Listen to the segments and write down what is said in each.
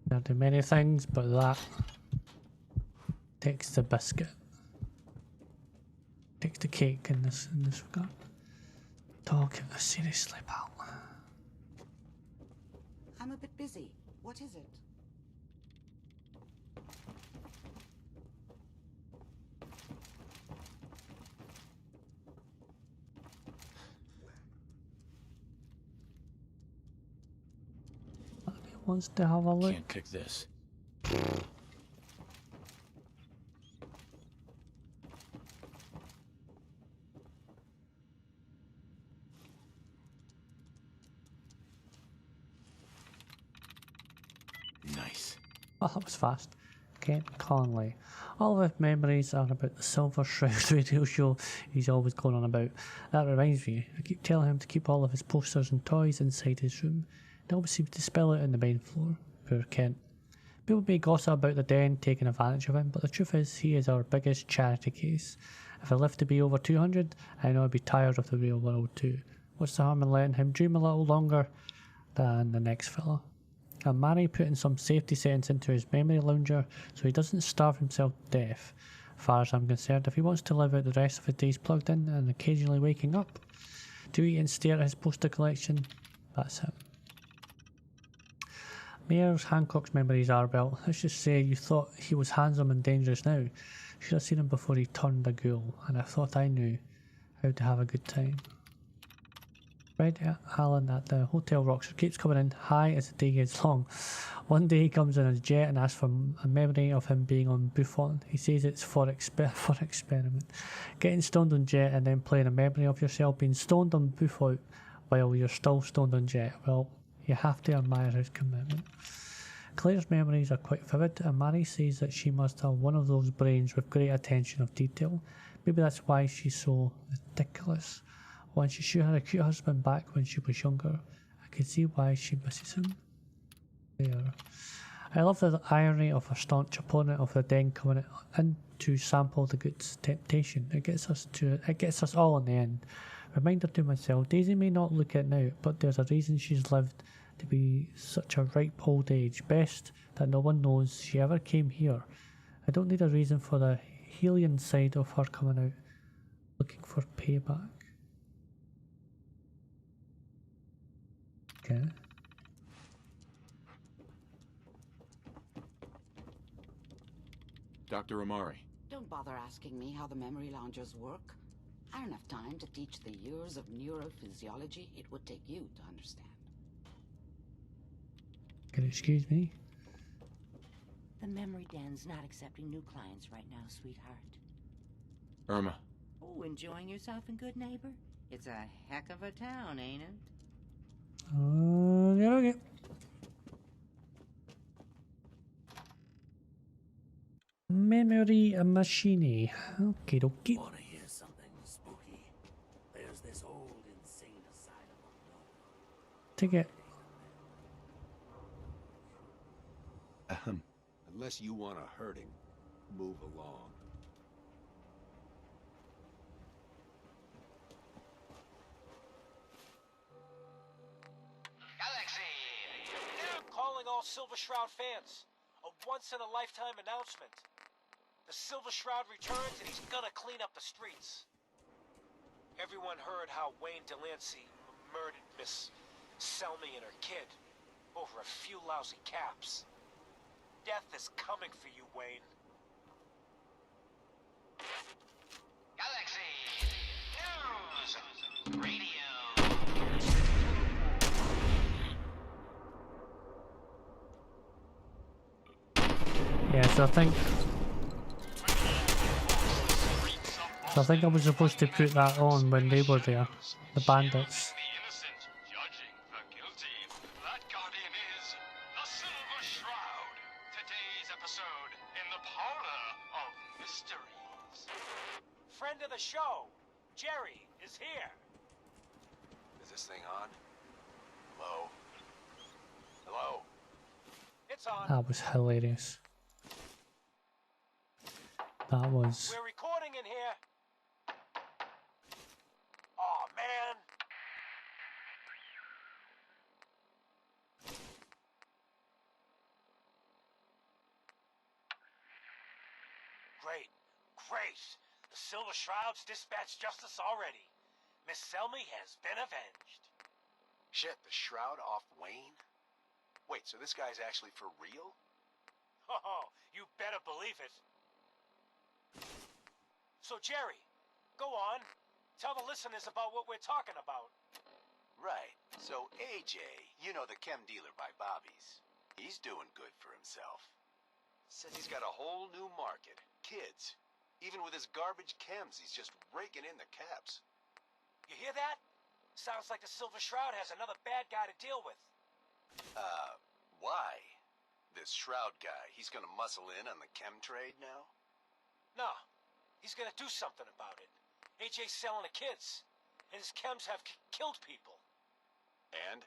There do many things, but that takes the biscuit. Takes the cake in this regard. Talk seriously, pal. I'm a bit busy. What is it? Wants to have a look. Can't pick this. Nice. Oh, that was fast. Kent Conley. All of his memories are about the Silver Shroud radio show he's always going on about. That reminds me, I keep telling him to keep all of his posters and toys inside his room. He always seems to spill it on the main floor. Poor Kent. People may gossip about the den taking advantage of him, but the truth is he is our biggest charity case. If I live to be over 200, I know I'd be tired of the real world too. What's the harm in letting him dream a little longer than the next fella? And Manny putting some safety settings into his memory lounger so he doesn't starve himself to death. As far as I'm concerned, if he wants to live out the rest of his days plugged in and occasionally waking up to eat and stare at his poster collection, that's him. Mayor Hancock's memories are, well, let's just say you thought he was handsome and dangerous now. You should have seen him before he turned a ghoul, and I thought I knew how to have a good time. Fred Allen at the Hotel Roxford keeps coming in high as the day gets long. One day he comes in a jet and asks for a memory of him being on Buffon. He says it's for experiment. Getting stoned on jet and then playing a memory of yourself being stoned on Buffon while you're still stoned on jet. Well, you have to admire his commitment. Claire's memories are quite vivid, and Mary says that she must have one of those brains with great attention of detail. Maybe that's why she's so meticulous. When she should have a cute husband back when she was younger, I can see why she misses him. There. I love the irony of a staunch opponent of the den coming in to sample the goods temptation. It gets us all in the end. Reminder to myself, Daisy may not look it now, but there's a reason she's lived to be such a ripe old age. Best that no one knows she ever came here. I don't need a reason for the Helian side of her coming out looking for payback. Okay. Dr. Amari. Don't bother asking me how the memory loungers work. I don't have time to teach the years of neurophysiology it would take you to understand. Can you excuse me? The memory den's not accepting new clients right now, sweetheart. Irma. Oh, enjoying yourself in Good Neighbor? It's a heck of a town, ain't it? Okay. Memory machine. Okay, dokie. Wanna hear something spooky? There's this old insane asylum on Ticket. Unless you want a hurting, move along. Calling all Silver Shroud fans. A once-in-a-lifetime announcement. The Silver Shroud returns and he's gonna clean up the streets. Everyone heard how Wayne Delancey murdered Miss Selmy and her kid over a few lousy caps. Death is coming for you, Wayne. Galaxy News Radio. Yeah, so I think I was supposed to put that on when they were there, the bandits. Friend of the show, Jerry, is here. Is this thing on? Hello? Hello? It's on. That was hilarious. That was... We're recording in here. Aw, man. Great. Great. The Silver Shroud's dispatched justice already. Miss Selmy has been avenged. Shit, the Shroud off Wayne? Wait, so this guy's actually for real? Oh, you better believe it. So, Jerry, go on. Tell the listeners about what we're talking about. Right. So AJ, you know, the chem dealer by Bobby's. He's doing good for himself. Says he's got a whole new market. Kids. Even with his garbage chems, he's just raking in the caps. You hear that? Sounds like the Silver Shroud has another bad guy to deal with. Why? This Shroud guy, he's gonna muscle in on the chem trade now? No, he's gonna do something about it. AJ's selling the kids, and his chems have killed people. And?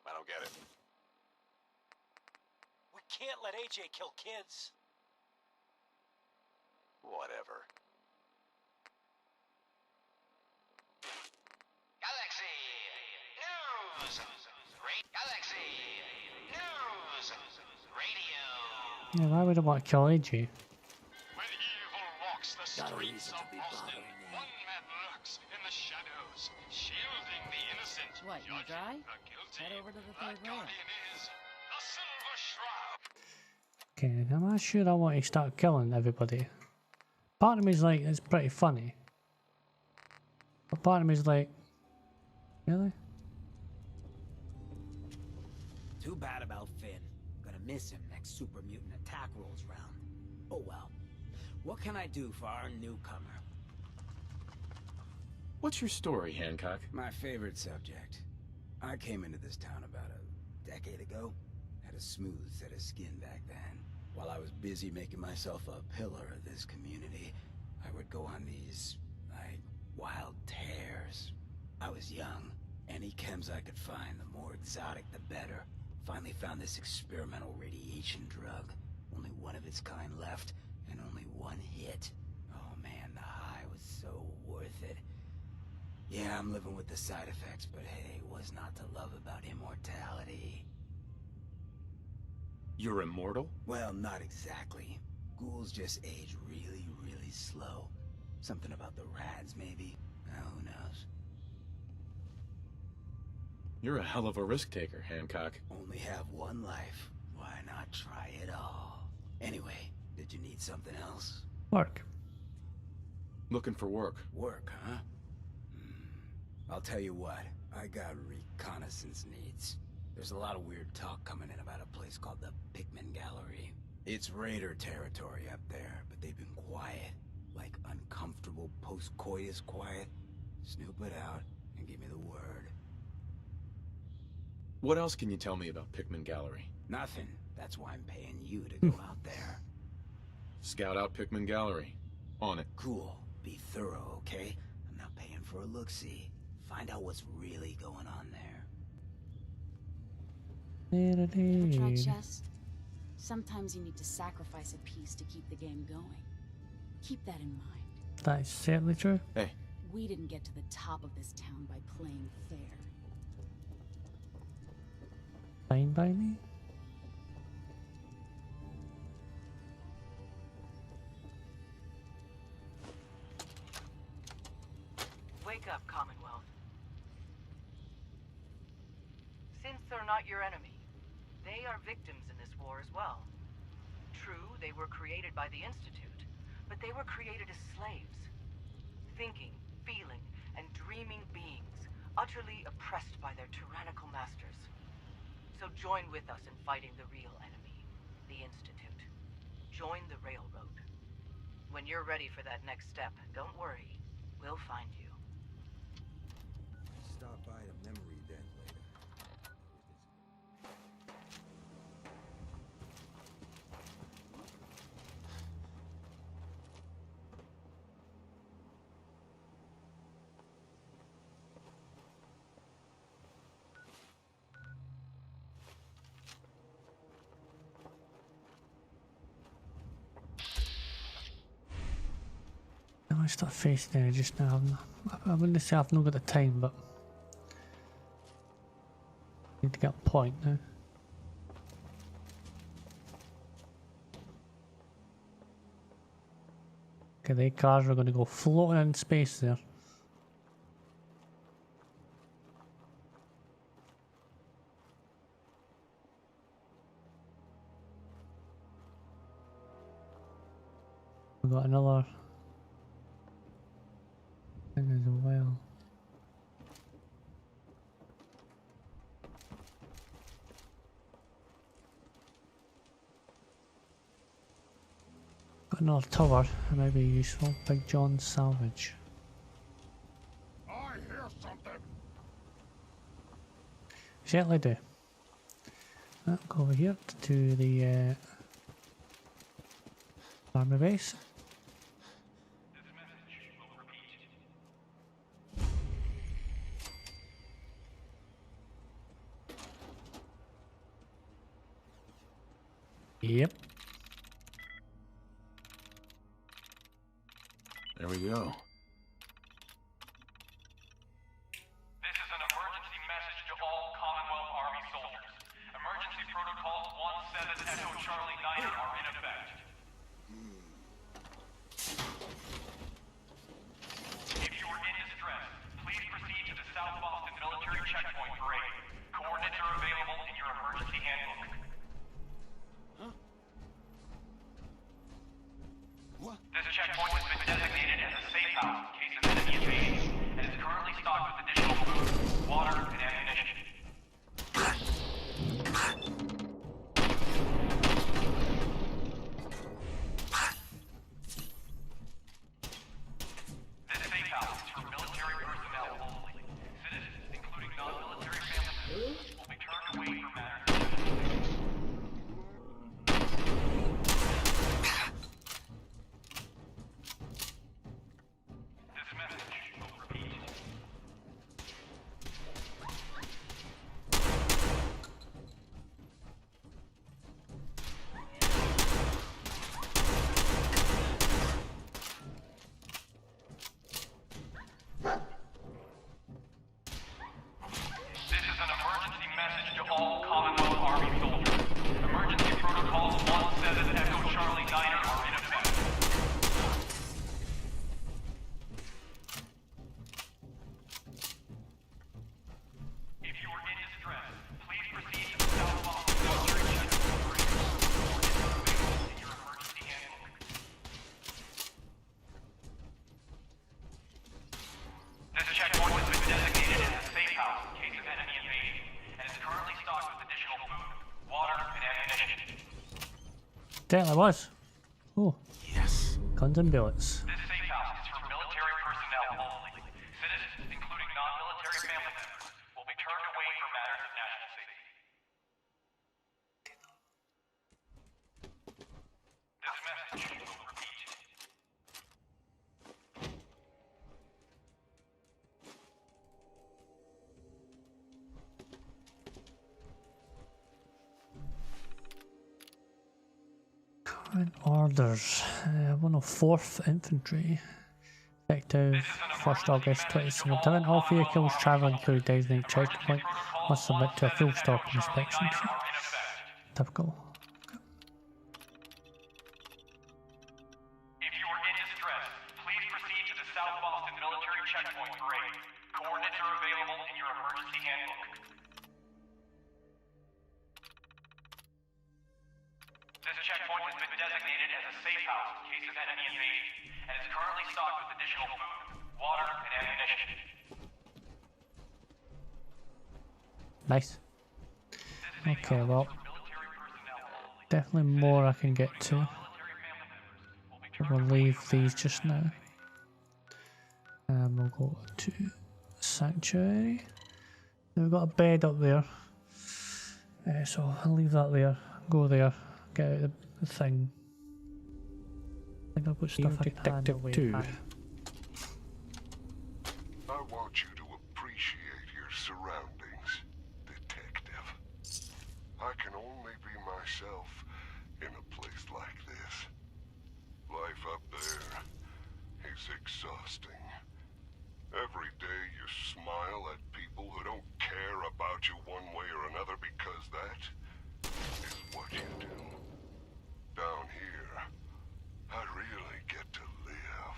I don't get it. We can't let AJ kill kids. Whatever. Galaxy News. Galaxy News Radio. Yeah, why would I want to kill AJ? When evil walks the Got a streets reason of to be Boston, bothering me. one man lurks in the shadows, shielding the innocent. What, you judging dry? the guilty. Head over to the That third rail. guardian is the Silver Shroud. Okay, am I sure I want to start killing everybody? Part of me is like, it's pretty funny. But part of me is like, really? Too bad about Finn. Gonna miss him next super mutant attack rolls round. Oh well. What can I do for our newcomer? What's your story, Hancock? My favorite subject. I came into this town about a decade ago. Had a smooth set of skin back then. While I was busy making myself a pillar of this community, I would go on these, like, wild tears. I was young. Any chems I could find, the more exotic the better. Finally found this experimental radiation drug. Only one of its kind left, and only one hit. Oh man, the high was so worth it. Yeah, I'm living with the side effects, but hey, what's not to love about immortality? You're immortal? Well, not exactly. Ghouls just age really, really slow. Something about the rads, maybe? Who knows? You're a hell of a risk taker, Hancock. Only have one life. Why not try it all? Anyway, did you need something else? Work. Looking for work. Work, huh? I'll tell you what, I got reconnaissance needs. There's a lot of weird talk coming in about a place called the Pikmin Gallery. It's raider territory up there, but they've been quiet. Like uncomfortable post-coitus quiet. Snoop it out and give me the word. What else can you tell me about Pikmin Gallery? Nothing. That's why I'm paying you to go out there. Scout out Pikmin Gallery. On it. Cool. Be thorough, okay? I'm not paying for a look-see. Find out what's really going on there. Ever tried chess? Sometimes you need to sacrifice a piece to keep the game going. Keep that in mind. That is certainly true. Hey, We didn't get to the top of this town by playing fair. Fine by me? Wake up, Commonwealth. Synths are not your enemy. They are victims in this war as well. True, they were created by the Institute, but they were created as slaves. Thinking, feeling, and dreaming beings, utterly oppressed by their tyrannical masters. So join with us in fighting the real enemy, the Institute. Join the Railroad. When you're ready for that next step, don't worry. We'll find you. Stop by the memory den later. I start facing there just now. I wouldn't say I've not got the time, but need to get a point now. Okay, the cars are going to go floating in space there. We've got another thing as well. Got another tower, that might be useful. Big John Salvage. I hear something. Certainly do. Go over here to the army base. Yep. There we go. This is an emergency message to all Commonwealth Army soldiers. Emergency Protocol 17 Echo Charlie 9 are in effect. If you are in distress, please proceed to the South Boston Military Checkpoint Parade. Coordinates are available in your emergency handbook. This checkpoint has been designated as a safe house in case of enemy invasion, and is currently stocked with additional food, water, and ammunition. This safe house is for military personnel only. Citizens, including non-military family members, will be turned away for matters of necessity. All Commonwealth Army soldiers. Emergency Protocol 17 Echo Charlie 9 are in effect. If you are in distress, please proceed to the South Boston Military Checkpoint Parade. In your emergency handbook. This checkpoint has been designated as a safe house in case of enemy invasion, and is currently stocked with additional food, water, and ammunition. Definitely was. Oh. Yes. Guns and bullets. This safe house is for military personnel only. Citizens, including non-military family members, will be turned away for matters of national safety. This message will repeat. Current orders. 104th Infantry. Effective 1st August 2017. All vehicles travelling through designated checkpoint must submit to a full stop inspection. Typical. If you are in distress, please proceed to the South Boston Military Checkpoint Parade. Coordinates are available in your emergency handbook. This checkpoint has been designated as a safe house in case of enemy invasion, and is currently stocked with additional food, water, and ammunition. Nice. Okay, well, definitely more I can get to. We'll leave these just now. And we'll go to Sanctuary. Now we've got a bed up there. So I'll leave that there, go there, get out the thing. I think I've got stuff I can dig too. I want you to appreciate your surroundings, detective. I can only be myself in a place like this. Life up there is exhausting. Every day you smile at people who don't care about you one way or another because that is what you do. Down here, I really get to live.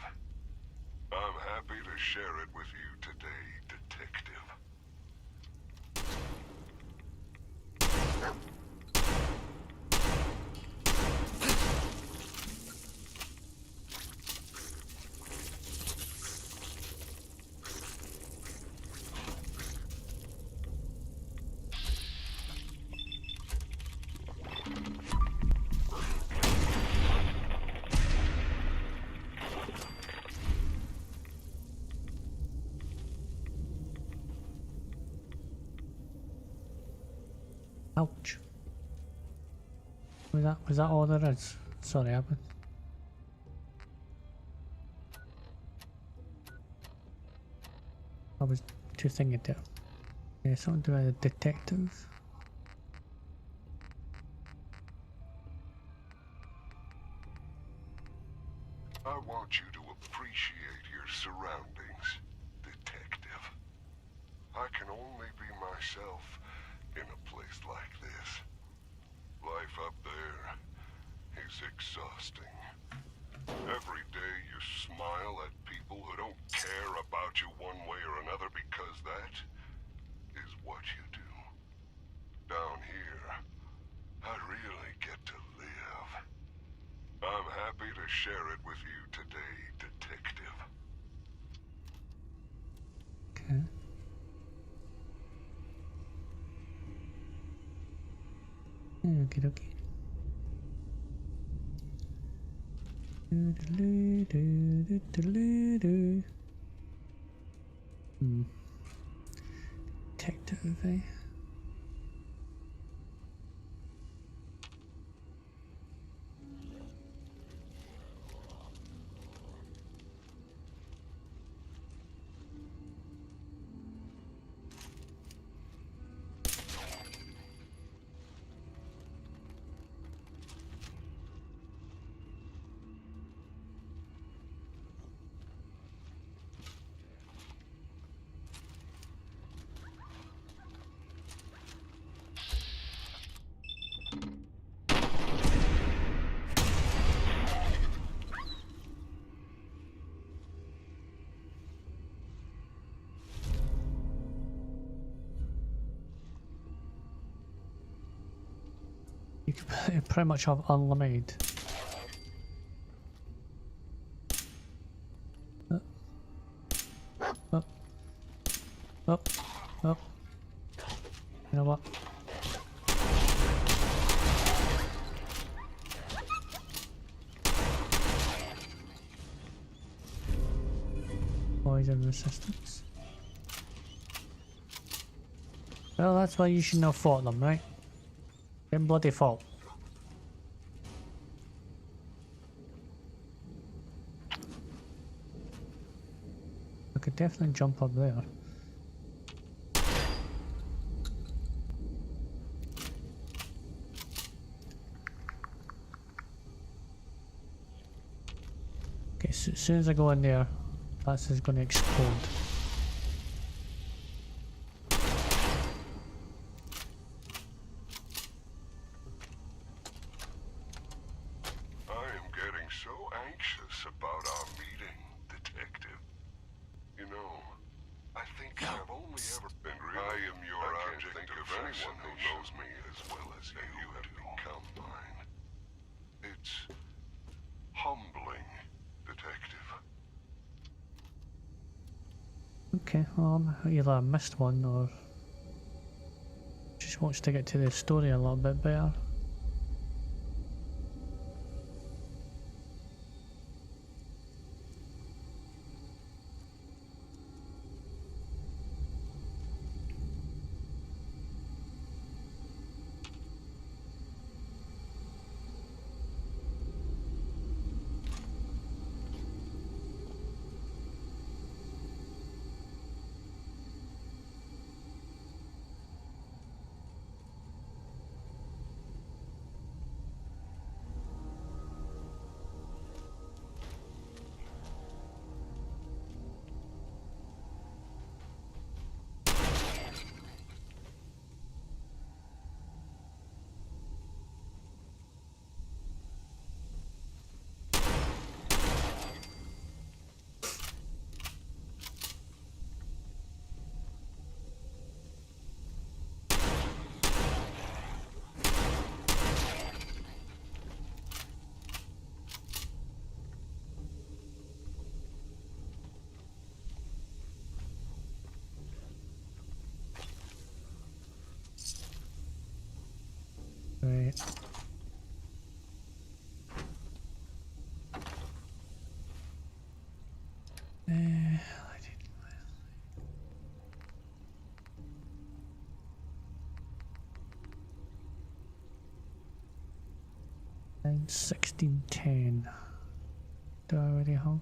Ouch. Was that all there is? Sorry, I've been... I was too thinking there. Yeah, something to do with the detective. I want you to appreciate your surroundings, detective. I can only be myself in a place like this. Life up there is exhausting. Every day you smile at people who don't care about you one way or another because that is what you do. Down here, I really get to live. I'm happy to share it with you today, detective. Okay. Okie dokie. Detective, eh? You can pretty much have unlimited. Up. Up. Up. You know what? Poison resistance. Well, that's why you shouldn't have fought them, right? Them bloody fault. I could definitely jump up there. Okay, so as soon as I go in there, that's just going to explode. I am getting so anxious about our meeting, detective. You know, I think I've only ever been really... I am your object of anyone who knows me as well as you have become mine. It's humbling, detective. Okay, well, either I missed one or just wants to get to the story a little bit better. Right. I didn't. 9, 16, 10. Do I already have?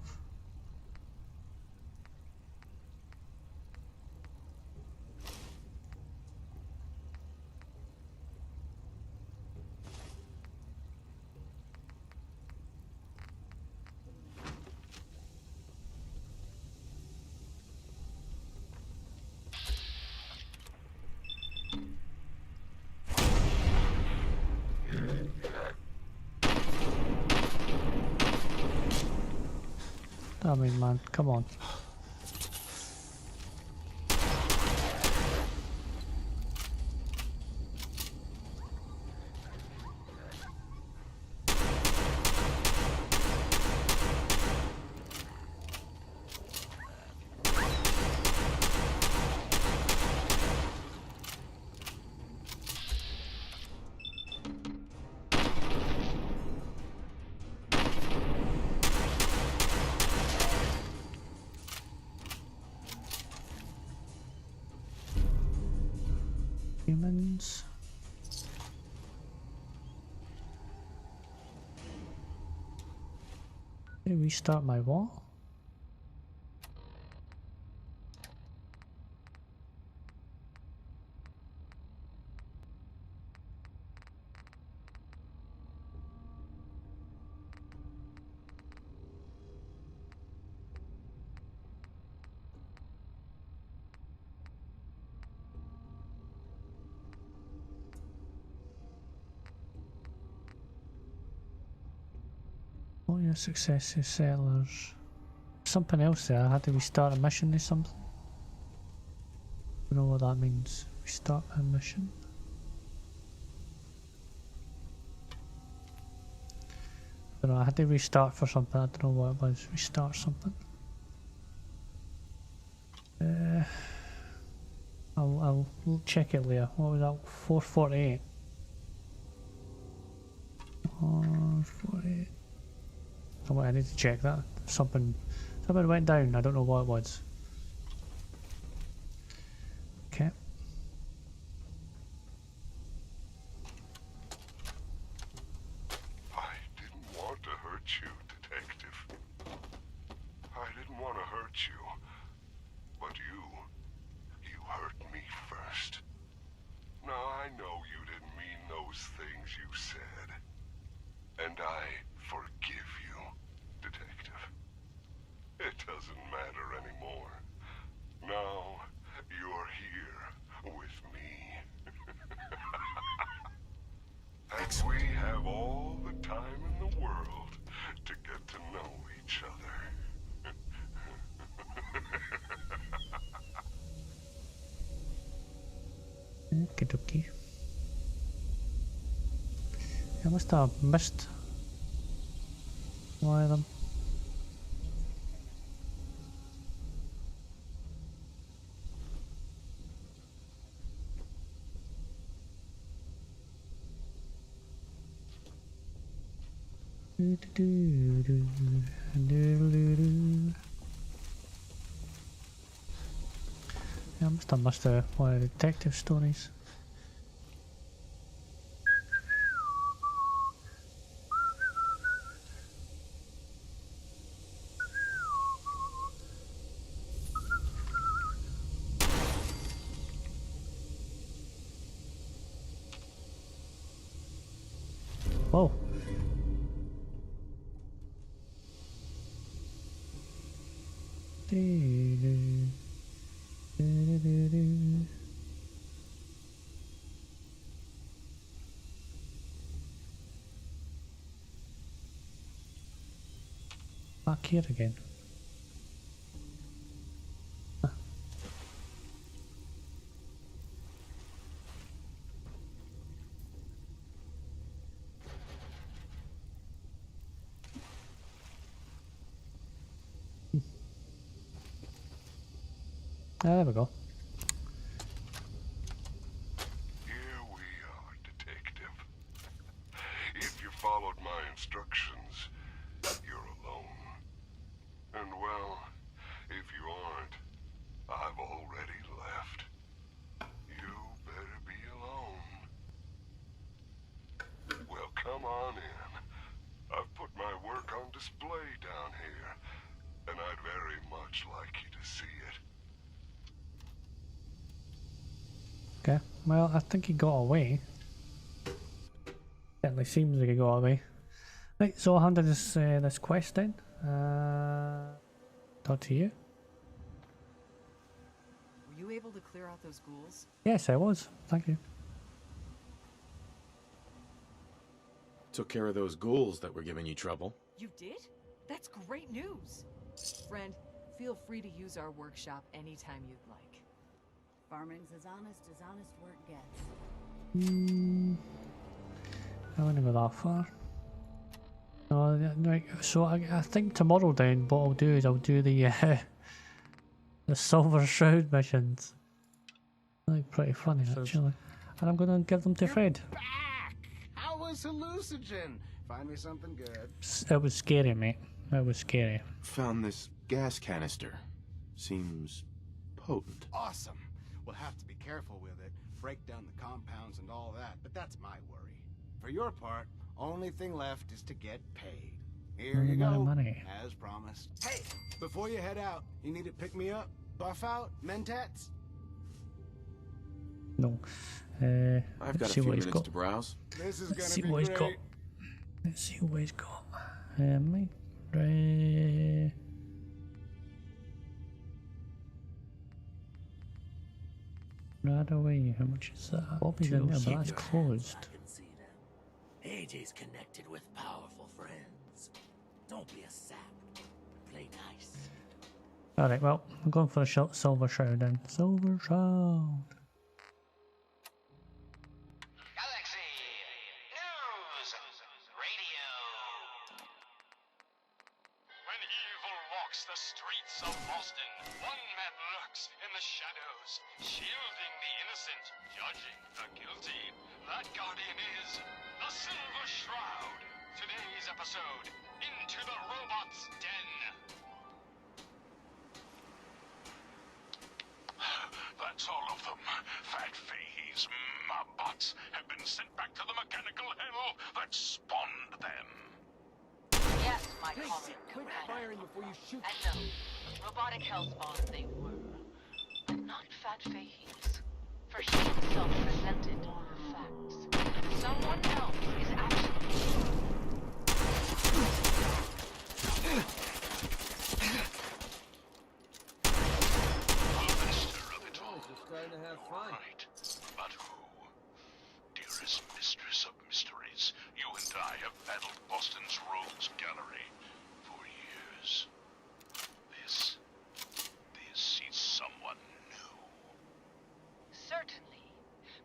I mean, man, come on. Humans. Did we restart my wall? All your successes, settlers. Something else there. I had to restart a mission or something. I don't know what that means. Restart a mission. I don't know. I had to restart for something. I don't know what it was. Restart something. I'll check it later. What was that? 448. 448. Oh, I need to check that. Something went down. I don't know what it was. Okay. I didn't want to hurt you, Detective. I didn't want to hurt you. But you hurt me first. Now I know you didn't mean those things you said. And I forgive you, Detective. It doesn't matter anymore. Now you're here with me. And we have all the time in the world to get to know each other. Okie dokie. I must have missed one of them. Yeah, I must have missed one of the detective stories. Whoa. Back here again. There we go. Here we are, Detective. If you followed my instructions, you're alone. And well, if you aren't, I've already left. You better be alone. Well, come on in. display down here, and I'd very much like you to see it. Okay, well, I think he got away. Certainly seems like he got away. Right, so I'll handle this this quest then. Talk to you. Were you able to clear out those ghouls? Yes, I was. Thank you. Took care of those ghouls that were giving you trouble. You did? That's great news. Friend, feel free to use our workshop anytime you'd like. Farming's as honest work gets. I wouldn't go that far. No, right, so I think tomorrow then what I'll do is I'll do the Silver Shroud missions. Like pretty funny actually. And I'm gonna give them to Fred. Back! How was hallucinogen? Find me something good. It was scary, mate. It was scary. Found this gas canister. Seems potent. Awesome. We'll have to be careful with it, break down the compounds and all that, but that's my worry. For your part, only thing left is to get paid. Here you go, money. as promised. Hey, before you head out, you need to pick me up, buff out, mentats? No. I've got a few minutes to browse. This is Let's see gonna what be he's great. got. Let's see what he's got. Right. Right away. How much is that? Bobby's in there, but that's closed. I can see them. AJ's connected with powerful friends. Don't be a sap. Play nice. Alright, well, I'm going for a Silver Shroud then. Silver Shroud. Galaxy News Radio. When evil walks the streets of Boston, one man lurks in the shadows, shielding the innocent, judging the guilty. That guardian is the Silver Shroud. Today's episode, Into the Robot's Den. That's all of them. Fat Fahey's mob bots have been sent back to the mechanical hell that spawned them. Yes, my Hey, colleague. quit firing before you shoot. And no, robotic hellspawns they were, but not Fat Fahey's. For he himself presented facts. Someone else is actually. Trying to have fun. Right. But who? Dearest mistress of mysteries, you and I have battled Boston's rogues gallery for years. This is someone new. Certainly.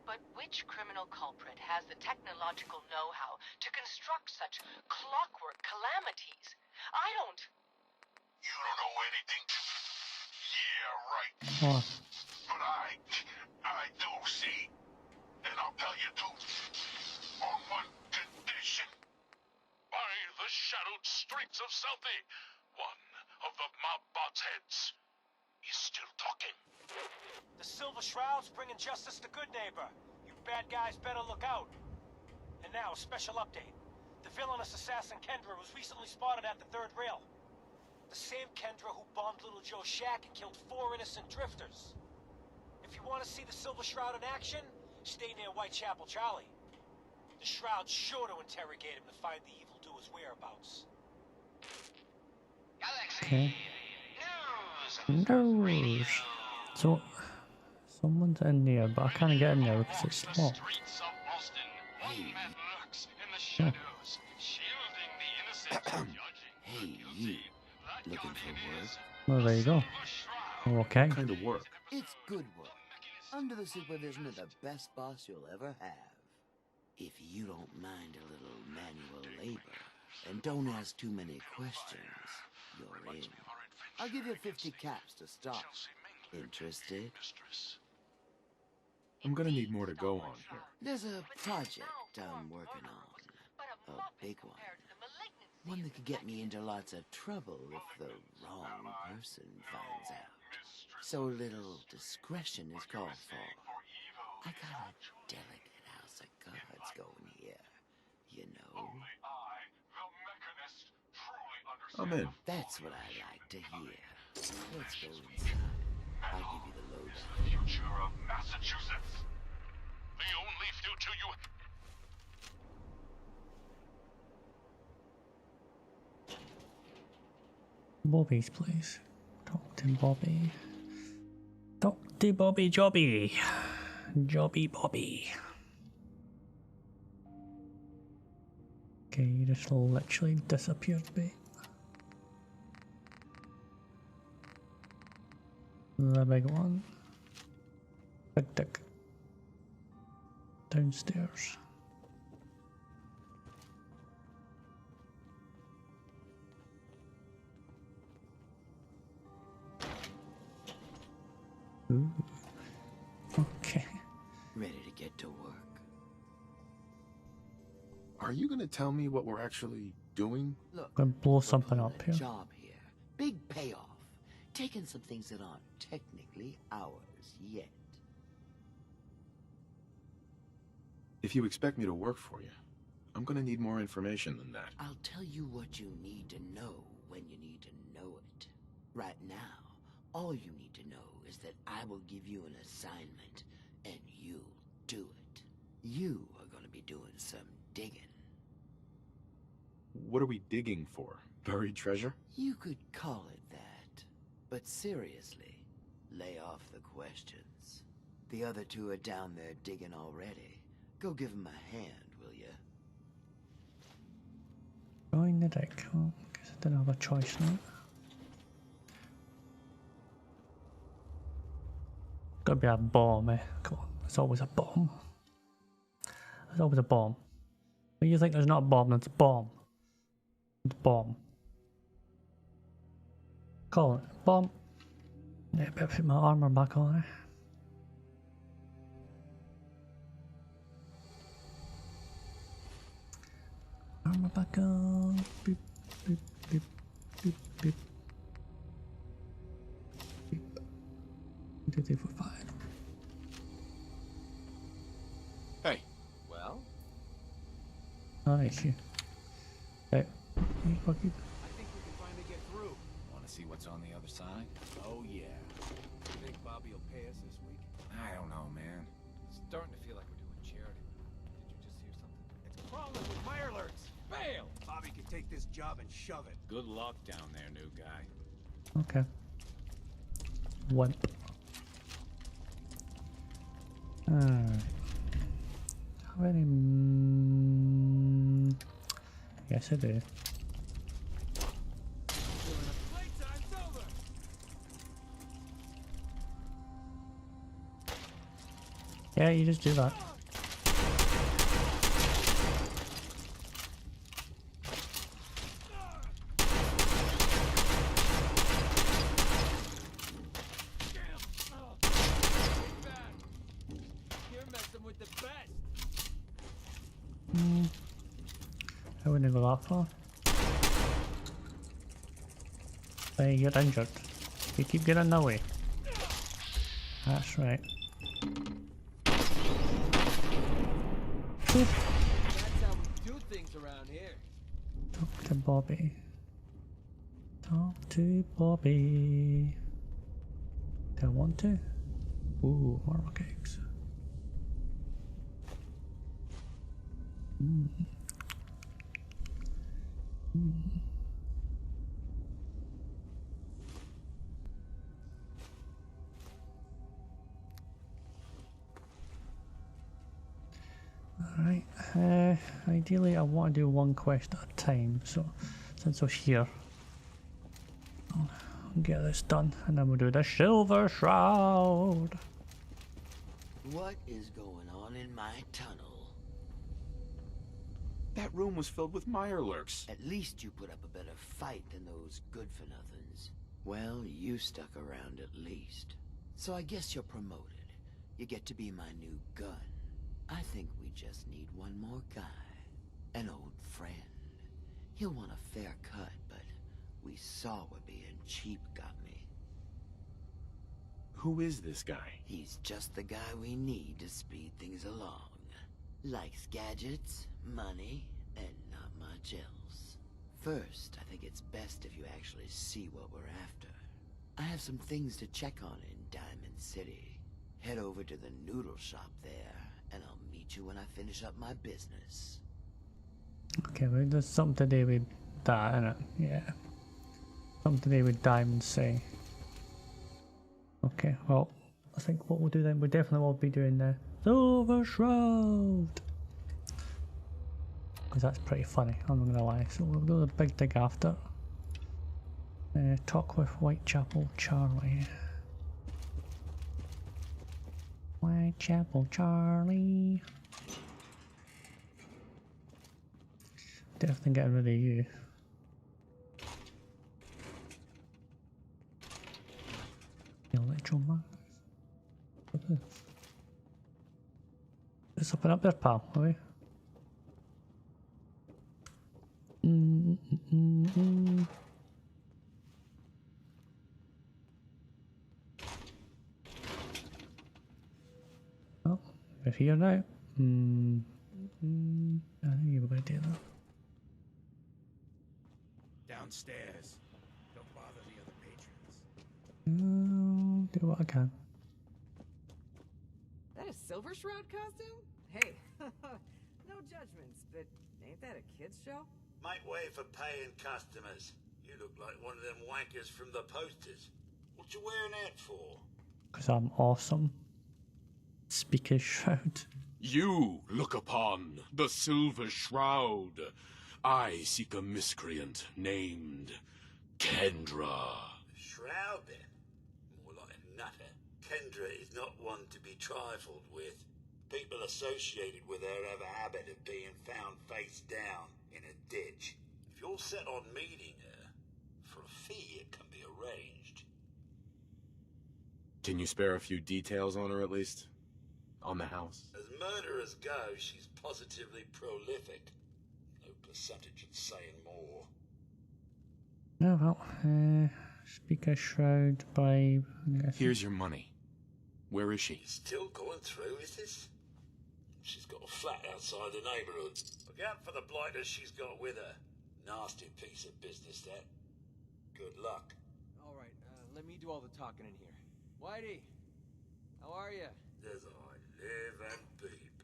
But which criminal culprit has the technological know-how to construct such clockwork calamities? I don't. You don't know anything? Yeah, right. Oh. But I do see. And I'll tell you too. On one condition. By the shadowed streets of Southie, one of the mob bot's heads is still talking. The Silver Shroud's bringing justice to Good Neighbor. You bad guys better look out. And now, a special update. The villainous assassin Kendra was recently spotted at the third rail. The same Kendra who bombed Little Joe's shack and killed 4 innocent drifters. If you want to see the Silver Shroud in action, stay near Whitechapel Charlie. The Shroud's sure to interrogate him to find the evildoer's whereabouts. Okay. News. So, someone's in there, but I can't get in there because it's locked. Yeah. Hey, you. Looking for work? Well, there you go. Okay. Kind of work. It's good work. Under the supervision of the best boss you'll ever have. If you don't mind a little manual labor, and don't ask too many questions, you're in. I'll give you 50 caps to start. Interested? I'm gonna need more to go on here. There's a project I'm working on. A big one. One that could get me into lots of trouble if the wrong person finds out. So a little discretion is called for. I got a delicate house of cards going here, you know. Only I, the Mechanist, truly I'm in. That's what I like to hear. Let's go inside. I'll give you the lowdown. Future of Massachusetts. The only future you... Bobby's place. Talk to Bobby. Talk to Bobby Jobby. Jobby Bobby. Okay, you just literally disappeared, mate. The big one. Big dick. Downstairs. Ooh. Okay. Ready to get to work. Are you gonna tell me what we're actually doing? Look, Gonna blow something up here. job here. Big payoff. Taking some things that aren't technically ours yet. If you expect me to work for you, I'm gonna need more information than that. I'll tell you what you need to know when you need to know it. Right now, all you need to know is that I will give you an assignment, and you'll do it. You are gonna be doing some digging. What are we digging for? Buried treasure? You could call it that. But seriously, lay off the questions. The other two are down there digging already. Go give them a hand, will ya? Join the deck. Oh, guess I didn't have a choice now. Gotta be a bomb, eh? Come on, there's always a bomb. There's always a bomb. When you think there's not a bomb, it's a bomb. It's a bomb. Call it bomb. Yeah, better put my armor back on, eh? Armor back on. Beep, beep, beep, beep, beep. Beep. 1, 2, 3, 4, 5. Hey. Well? Nice, you. Hey. You fucking. I think we can finally get through. Want to see what's on the other side? Oh, yeah. You think Bobby will pay us this week? I don't know, man. Starting to feel like we're doing charity. Did you just hear something? It's crawling with Mirelurks. Bail! Bobby can take this job and shove it. Good luck down there, new guy. Okay. Wimp. Alright. How many? Yes, I do. Playtime's over! Yeah, you just do that. I wouldn't go that far. Hey, you're injured. You keep getting away. That's right. That's how we do things around here. Talk to Bobby. Talk to Bobby. Do I want to? Ooh, marble cakes. Mm. Mm. Alright, ideally I want to do one quest at a time, so since we're here, I'll get this done and then we'll do the Silver Shroud. What is going on in my tunnel? That room was filled with Mirelurks. At least you put up a better fight than those good-for-nothings. Well, you stuck around at least. So I guess you're promoted. You get to be my new gun. I think we just need one more guy. An old friend. He'll want a fair cut, but we saw what being cheap got me. Who is this guy? He's just the guy we need to speed things along. Likes gadgets, money, and not much else. first, I think it's best if you actually see what we're after. I have some things to check on in Diamond City. Head over to the noodle shop there, and I'll meet you when I finish up my business. Okay, well, there's something to do with that, innit? Yeah. Something to do with Diamond City. Okay, well, I think what we'll do then, we definitely will be doing the Silver Shroud. Because that's pretty funny, I'm not gonna lie. So we'll do the big dig after. Talk with Whitechapel Charlie. Whitechapel Charlie. Definitely getting rid of you. Electro Max. It's up and up there, pal, are we? Oh, we're here now. I think you were going to do that. Downstairs. Don't bother the other patrons. Do what I can. That a Silver Shroud costume? Hey, no judgments, but ain't that a kid's show? Make way for paying customers. You look like one of them wankers from the posters. What you wearing that for? Because I'm awesome. Speaker Shroud. You look upon the Silver Shroud. I seek a miscreant named Kendra. Shroud, then? More like a nutter. Kendra is not one to be trifled with. People associated with her have a habit of being found face down in a ditch. If you're set on meeting her, for a fee it can be arranged. Can you spare a few details on her at least? On the house? As murderers go, she's positively prolific. No percentage in saying more. Oh well, Speaker Shroud, Bribe. Here's your money. Where is she? Still going through, is this? She's got a flat outside the neighborhood. Look out for the blighters she's got with her. Nasty piece of business, that. Good luck. Alright, let me do all the talking in here. Whitey, how are you? As I live and peep.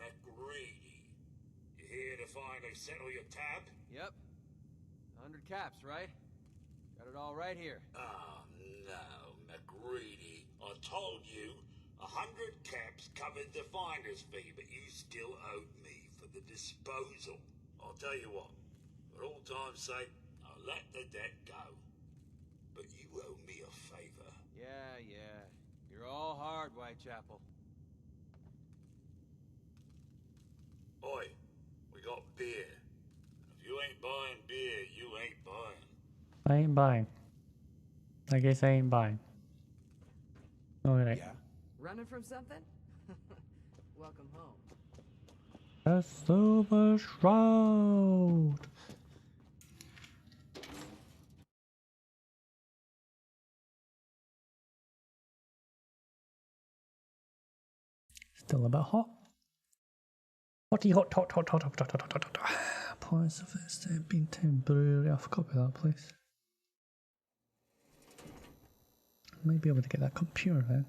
McReady. You here to finally settle your tab? Yep. 100 caps, right? Got it all right here. Oh, no, McReady. I told you 100 caps covered the finder's fee, but you still owed me for the disposal. I'll tell you what, for all time's sake, I'll let the debt go. But you owe me a favor. Yeah. You're all hard, Whitechapel. Oi, we got beer. If you ain't buying beer, you ain't buying. I ain't buying. I guess I ain't buying. Alright. Yeah. Running from something? Welcome home. The Silver Shroud. Still a bit hot. Hotty hot. Points of its Beantown Brewery. I forgot about that place. Might be able to get that computer then.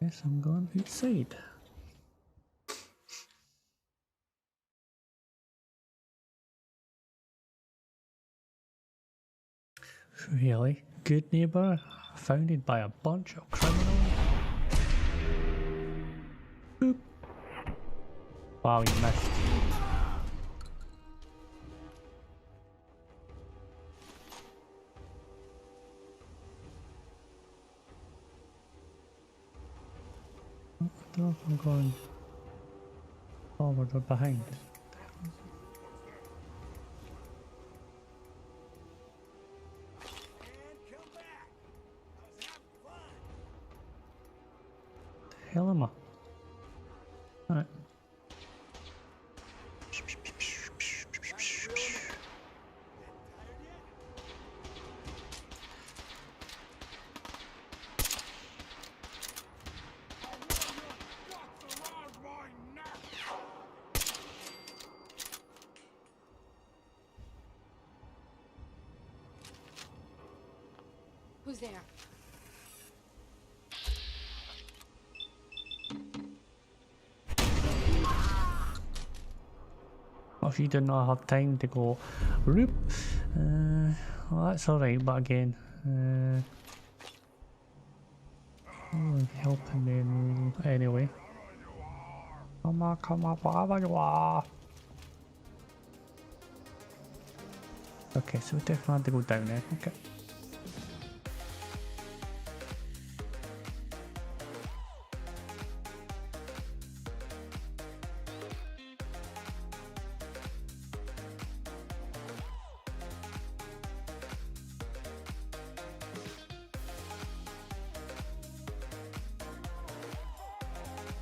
Guess I'm going outside. Really? Good neighbour? Founded by a bunch of criminals? Boop. Wow, you missed. I don't know if I'm going forward or behind. The hell am I? Alright. Who's there? Well, she did not have time to go, roop. Well, that's alright, but again, helping me anyway. Come on, wherever you are. Okay, so we definitely have to go down there. Okay.